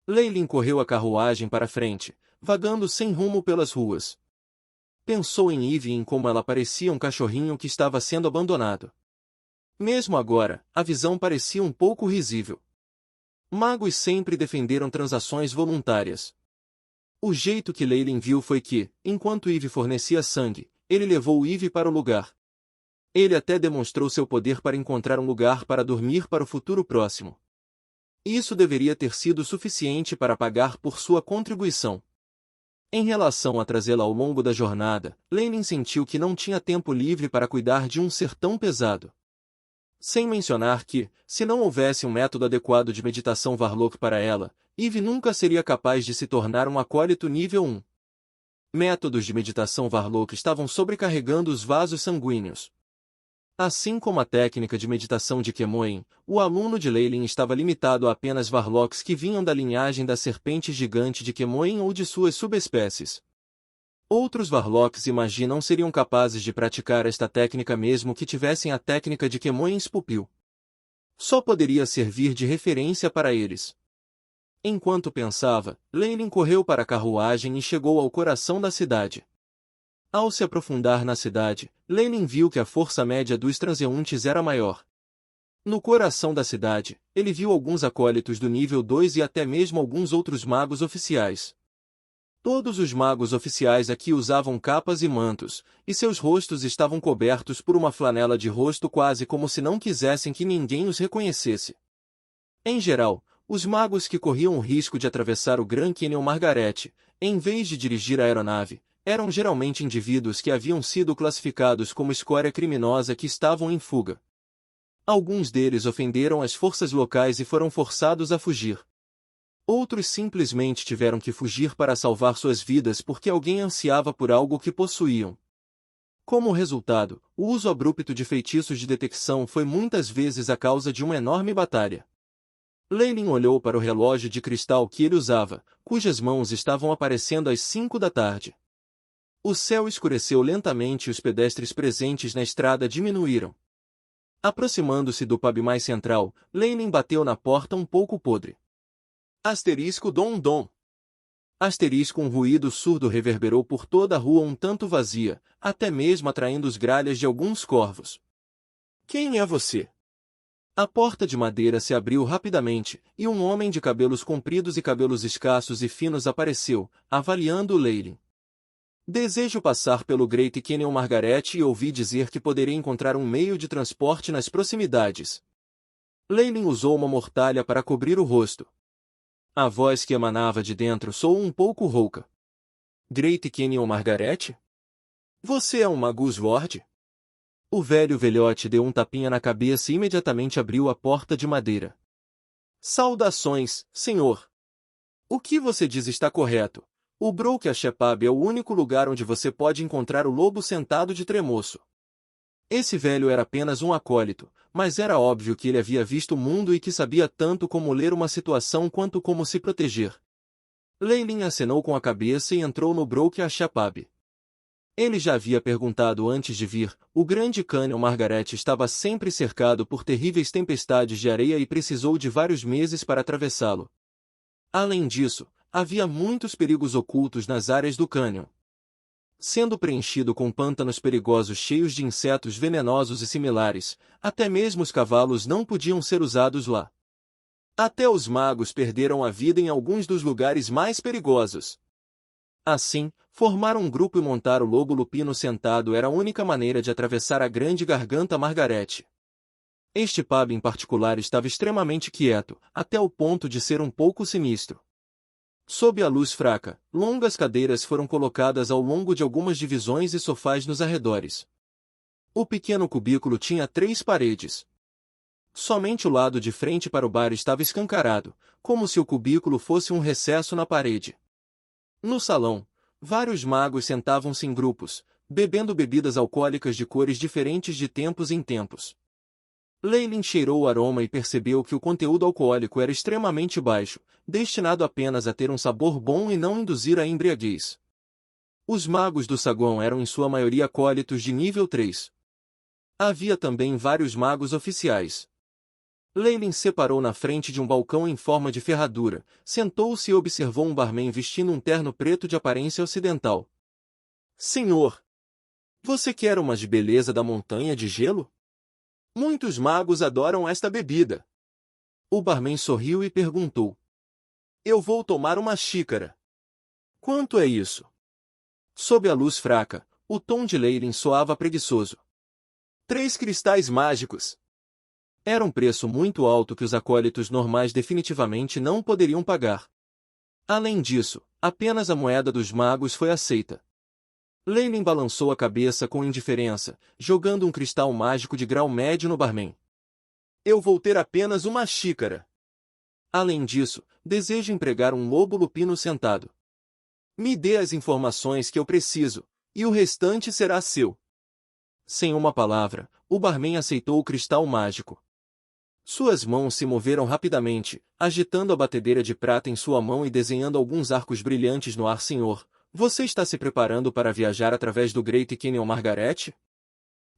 Leilin correu a carruagem para frente, vagando sem rumo pelas ruas. Pensou em Eve e em como ela parecia um cachorrinho que estava sendo abandonado. Mesmo agora, a visão parecia um pouco risível. Magos sempre defenderam transações voluntárias. O jeito que Leilin viu foi que, enquanto Eve fornecia sangue, ele levou Eve para o lugar. Ele até demonstrou seu poder para encontrar um lugar para dormir para o futuro próximo. Isso deveria ter sido suficiente para pagar por sua contribuição. Em relação a trazê-la ao longo da jornada, Leilin sentiu que não tinha tempo livre para cuidar de um ser tão pesado. Sem mencionar que, se não houvesse um método adequado de meditação Varlock para ela, Eve nunca seria capaz de se tornar um acólito nível 1. Métodos de meditação Varlock estavam sobrecarregando os vasos sanguíneos. Assim como a técnica de meditação de Kemoen, o aluno de Leilin estava limitado a apenas Varlocks que vinham da linhagem da serpente gigante de Kemoen ou de suas subespécies. Outros Varlocks não seriam capazes de praticar esta técnica mesmo que tivessem a técnica de Kemoen's pupil. Só poderia servir de referência para eles. Enquanto pensava, Leilin correu para a carruagem e chegou ao coração da cidade. Ao se aprofundar na cidade, Leilin viu que a força média dos transeuntes era maior. No coração da cidade, ele viu alguns acólitos do nível 2 e até mesmo alguns outros magos oficiais. Todos os magos oficiais aqui usavam capas e mantos, e seus rostos estavam cobertos por uma flanela de rosto quase como se não quisessem que ninguém os reconhecesse. Em geral, os magos que corriam o risco de atravessar o Grand Canyon Margaret, em vez de dirigir a aeronave, eram geralmente indivíduos que haviam sido classificados como escória criminosa que estavam em fuga. Alguns deles ofenderam as forças locais e foram forçados a fugir. Outros simplesmente tiveram que fugir para salvar suas vidas porque alguém ansiava por algo que possuíam. Como resultado, o uso abrupto de feitiços de detecção foi muitas vezes a causa de uma enorme batalha. Leilin olhou para o relógio de cristal que ele usava, cujas mãos estavam aparecendo às 5 da tarde. O céu escureceu lentamente e os pedestres presentes na estrada diminuíram. Aproximando-se do pub mais central, Leilin bateu na porta um pouco podre. Asterisco dom dom. Asterisco um ruído surdo reverberou por toda a rua um tanto vazia, até mesmo atraindo os gralhas de alguns corvos. Quem é você? A porta de madeira se abriu rapidamente, e um homem de cabelos compridos e cabelos escassos e finos apareceu, avaliando Leilin. Desejo passar pelo Great Canyon Margaret e ouvi dizer que poderei encontrar um meio de transporte nas proximidades. Leilin usou uma mortalha para cobrir o rosto. A voz que emanava de dentro soou um pouco rouca. Great Canyon Margaret? Você é um Magus Lord? O velho velhote deu um tapinha na cabeça e imediatamente abriu a porta de madeira. Saudações, senhor. O que você diz está correto. O Broke Ashepab é o único lugar onde você pode encontrar o lobo sentado de tremoço. Esse velho era apenas um acólito, mas era óbvio que ele havia visto o mundo e que sabia tanto como ler uma situação quanto como se proteger. Leilin acenou com a cabeça e entrou no Broke Ashepab. Ele já havia perguntado antes de vir, o Grande Canyon Margaret estava sempre cercado por terríveis tempestades de areia e precisou de vários meses para atravessá-lo. Além disso, havia muitos perigos ocultos nas áreas do cânion. Sendo preenchido com pântanos perigosos cheios de insetos venenosos e similares, até mesmo os cavalos não podiam ser usados lá. Até os magos perderam a vida em alguns dos lugares mais perigosos. Assim, formar um grupo e montar o lobo lupino sentado era a única maneira de atravessar a grande garganta Margaret. Este pub em particular estava extremamente quieto, até o ponto de ser um pouco sinistro. Sob a luz fraca, longas cadeiras foram colocadas ao longo de algumas divisões e sofás nos arredores. O pequeno cubículo tinha 3 paredes. Somente o lado de frente para o bar estava escancarado, como se o cubículo fosse um recesso na parede. No salão, vários magos sentavam-se em grupos, bebendo bebidas alcoólicas de cores diferentes de tempos em tempos. Leilin cheirou o aroma e percebeu que o conteúdo alcoólico era extremamente baixo, destinado apenas a ter um sabor bom e não induzir a embriaguez. Os magos do saguão eram em sua maioria acólitos de nível 3. Havia também vários magos oficiais. Leilin se parou na frente de um balcão em forma de ferradura, sentou-se e observou um barman vestindo um terno preto de aparência ocidental. Senhor, você quer umas de beleza da montanha de gelo? Muitos magos adoram esta bebida. O barman sorriu e perguntou. Eu vou tomar uma xícara. Quanto é isso? Sob a luz fraca, o tom de Leilin soava preguiçoso. 3 cristais mágicos. Era um preço muito alto que os acólitos normais definitivamente não poderiam pagar. Além disso, apenas a moeda dos magos foi aceita. Leilin balançou a cabeça com indiferença, jogando um cristal mágico de grau médio no barman. Eu vou ter apenas uma xícara. Além disso, desejo empregar um lobo lupino sentado. Me dê as informações que eu preciso, e o restante será seu. Sem uma palavra, o barman aceitou o cristal mágico. Suas mãos se moveram rapidamente, agitando a batedeira de prata em sua mão e desenhando alguns arcos brilhantes no ar. Senhor, você está se preparando para viajar através do Great Canyon Margaret?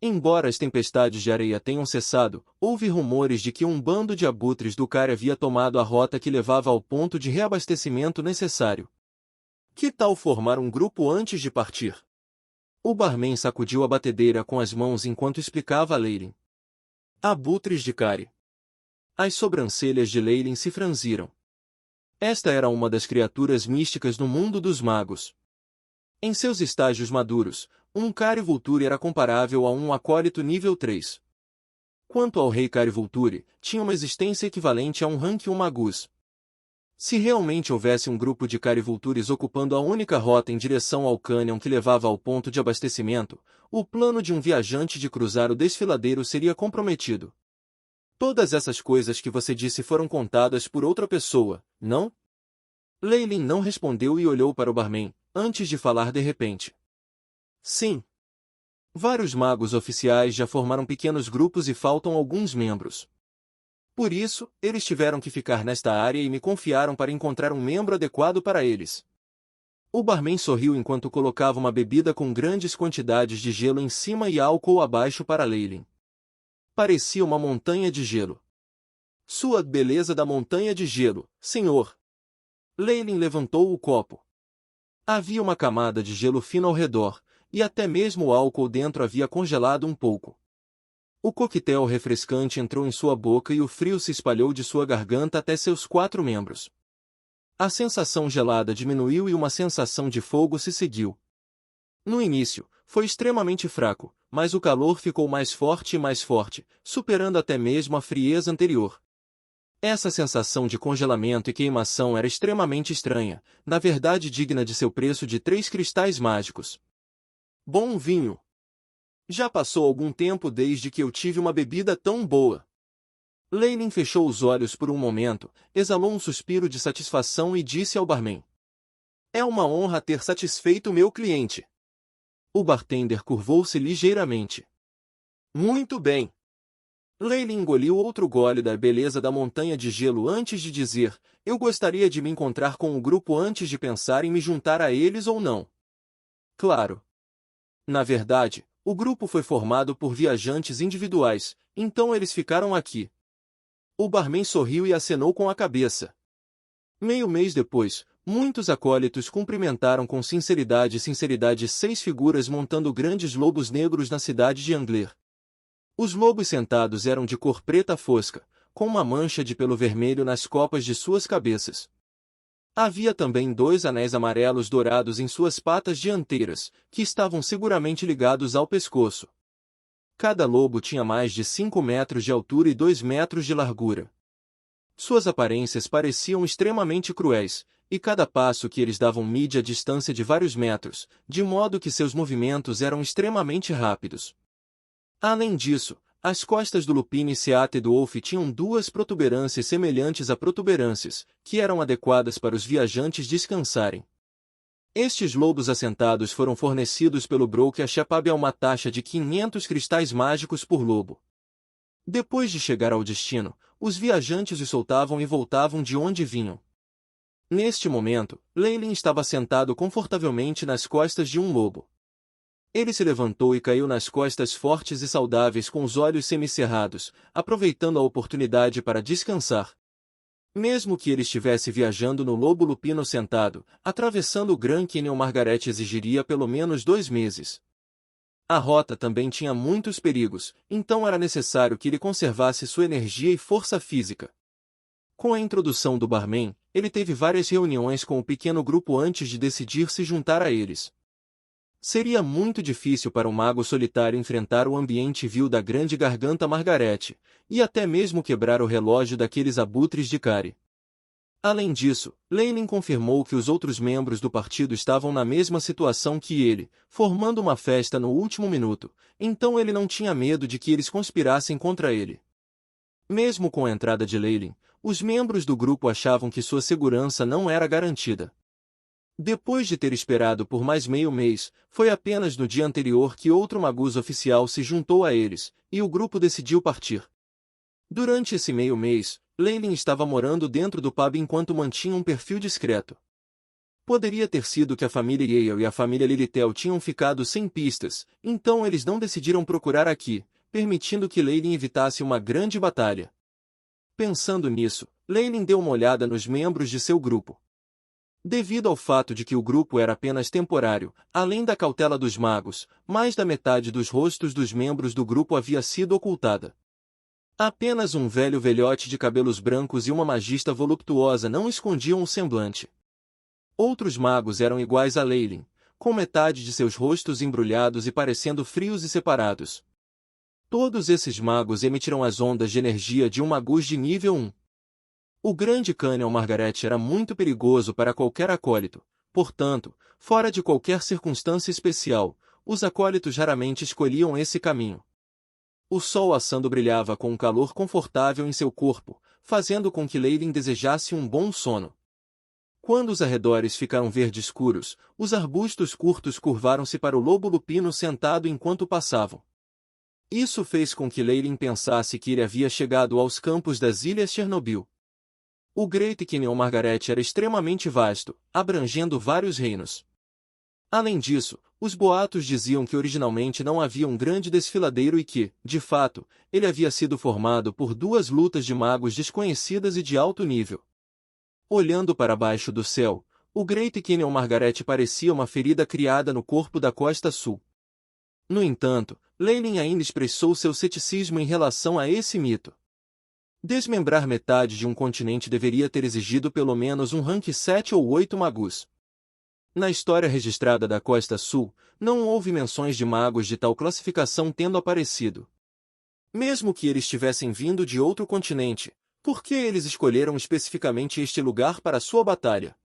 Embora as tempestades de areia tenham cessado, houve rumores de que um bando de abutres do Cari havia tomado a rota que levava ao ponto de reabastecimento necessário. Que tal formar um grupo antes de partir? O barman sacudiu a batedeira com as mãos enquanto explicava a Leilin. Abutres de Cari. As sobrancelhas de Leilin se franziram. Esta era uma das criaturas místicas no mundo dos magos. Em seus estágios maduros, um Cari Vulture era comparável a um acólito nível 3. Quanto ao rei Cari Vulture, tinha uma existência equivalente a um rank 1 magus. Se realmente houvesse um grupo de Cari Vultures ocupando a única rota em direção ao cânion que levava ao ponto de abastecimento, o plano de um viajante de cruzar o desfiladeiro seria comprometido. Todas essas coisas que você disse foram contadas por outra pessoa, não? Leilin não respondeu e olhou para o barman, antes de falar de repente. Sim. Vários magos oficiais já formaram pequenos grupos e faltam alguns membros. Por isso, eles tiveram que ficar nesta área e me confiaram para encontrar um membro adequado para eles. O barman sorriu enquanto colocava uma bebida com grandes quantidades de gelo em cima e álcool abaixo para Leilin. Parecia uma montanha de gelo. Sua beleza da montanha de gelo, senhor. Leilin levantou o copo. Havia uma camada de gelo fino ao redor, e até mesmo o álcool dentro havia congelado um pouco. O coquetel refrescante entrou em sua boca e o frio se espalhou de sua garganta até seus 4 membros. A sensação gelada diminuiu e uma sensação de fogo se seguiu. No início, foi extremamente fraco, mas o calor ficou mais forte e mais forte, superando até mesmo a frieza anterior. Essa sensação de congelamento e queimação era extremamente estranha, na verdade digna de seu preço de 3 cristais mágicos. Bom vinho! Já passou algum tempo desde que eu tive uma bebida tão boa. Leilin fechou os olhos por um momento, exalou um suspiro de satisfação e disse ao barman. É uma honra ter satisfeito meu cliente. O bartender curvou-se ligeiramente. Muito bem. Leilin engoliu outro gole da beleza da montanha de gelo antes de dizer, eu gostaria de me encontrar com o grupo antes de pensar em me juntar a eles ou não. Claro. Na verdade, o grupo foi formado por viajantes individuais, então eles ficaram aqui. O barman sorriu e acenou com a cabeça. Meio mês depois, muitos acólitos cumprimentaram com sinceridade 6 figuras montando grandes lobos negros na cidade de Angler. Os lobos sentados eram de cor preta fosca, com uma mancha de pelo vermelho nas copas de suas cabeças. Havia também 2 anéis amarelos dourados em suas patas dianteiras, que estavam seguramente ligados ao pescoço. Cada lobo tinha mais de 5 metros de altura e 2 metros de largura. Suas aparências pareciam extremamente cruéis, e cada passo que eles davam media a distância de vários metros, de modo que seus movimentos eram extremamente rápidos. Além disso, as costas do Lupine Seate e do Wolf tinham 2 protuberâncias semelhantes a protuberâncias, que eram adequadas para os viajantes descansarem. Estes lobos assentados foram fornecidos pelo Broke a Shepab a uma taxa de 500 cristais mágicos por lobo. Depois de chegar ao destino, os viajantes os soltavam e voltavam de onde vinham. Neste momento, Leilin estava sentado confortavelmente nas costas de um lobo. Ele se levantou e caiu nas costas fortes e saudáveis com os olhos semicerrados, aproveitando a oportunidade para descansar. Mesmo que ele estivesse viajando no lobo lupino sentado, atravessando o Grand Canyon, Margaret exigiria pelo menos 2 meses. A rota também tinha muitos perigos, então era necessário que ele conservasse sua energia e força física. Com a introdução do barman, ele teve várias reuniões com o pequeno grupo antes de decidir se juntar a eles. Seria muito difícil para o mago solitário enfrentar o ambiente vil da grande garganta Margaret, e até mesmo quebrar o relógio daqueles abutres de Kari. Além disso, Leyland confirmou que os outros membros do partido estavam na mesma situação que ele, formando uma festa no último minuto, então ele não tinha medo de que eles conspirassem contra ele. Mesmo com a entrada de Leyland, os membros do grupo achavam que sua segurança não era garantida. Depois de ter esperado por mais meio mês, foi apenas no dia anterior que outro Magus oficial se juntou a eles, e o grupo decidiu partir. Durante esse meio mês, Leyland estava morando dentro do pub enquanto mantinha um perfil discreto. Poderia ter sido que a família Yale e a família Lilitel tinham ficado sem pistas, então eles não decidiram procurar aqui, permitindo que Leyland evitasse uma grande batalha. Pensando nisso, Leyland deu uma olhada nos membros de seu grupo. Devido ao fato de que o grupo era apenas temporário, além da cautela dos magos, mais da metade dos rostos dos membros do grupo havia sido ocultada. Apenas um velho velhote de cabelos brancos e uma magista voluptuosa não escondiam o semblante. Outros magos eram iguais a Leyland, com metade de seus rostos embrulhados e parecendo frios e separados. Todos esses magos emitiram as ondas de energia de um magus de nível 1. O Grande Canyon Margaret era muito perigoso para qualquer acólito, portanto, fora de qualquer circunstância especial, os acólitos raramente escolhiam esse caminho. O sol assando brilhava com um calor confortável em seu corpo, fazendo com que Leyland desejasse um bom sono. Quando os arredores ficaram verde escuros, os arbustos curtos curvaram-se para o lobo lupino sentado enquanto passavam. Isso fez com que Leyland pensasse que ele havia chegado aos campos das Ilhas Chernobyl. O Great Canyon Margaret era extremamente vasto, abrangendo vários reinos. Além disso, os boatos diziam que originalmente não havia um grande desfiladeiro e que, de fato, ele havia sido formado por 2 lutas de magos desconhecidas e de alto nível. Olhando para baixo do céu, o Great Canyon Margaret parecia uma ferida criada no corpo da costa sul. No entanto, Leyland ainda expressou seu ceticismo em relação a esse mito. Desmembrar metade de um continente deveria ter exigido pelo menos um rank 7 ou 8 magus. Na história registrada da Costa Sul, não houve menções de magos de tal classificação tendo aparecido. Mesmo que eles tivessem vindo de outro continente, por que eles escolheram especificamente este lugar para sua batalha?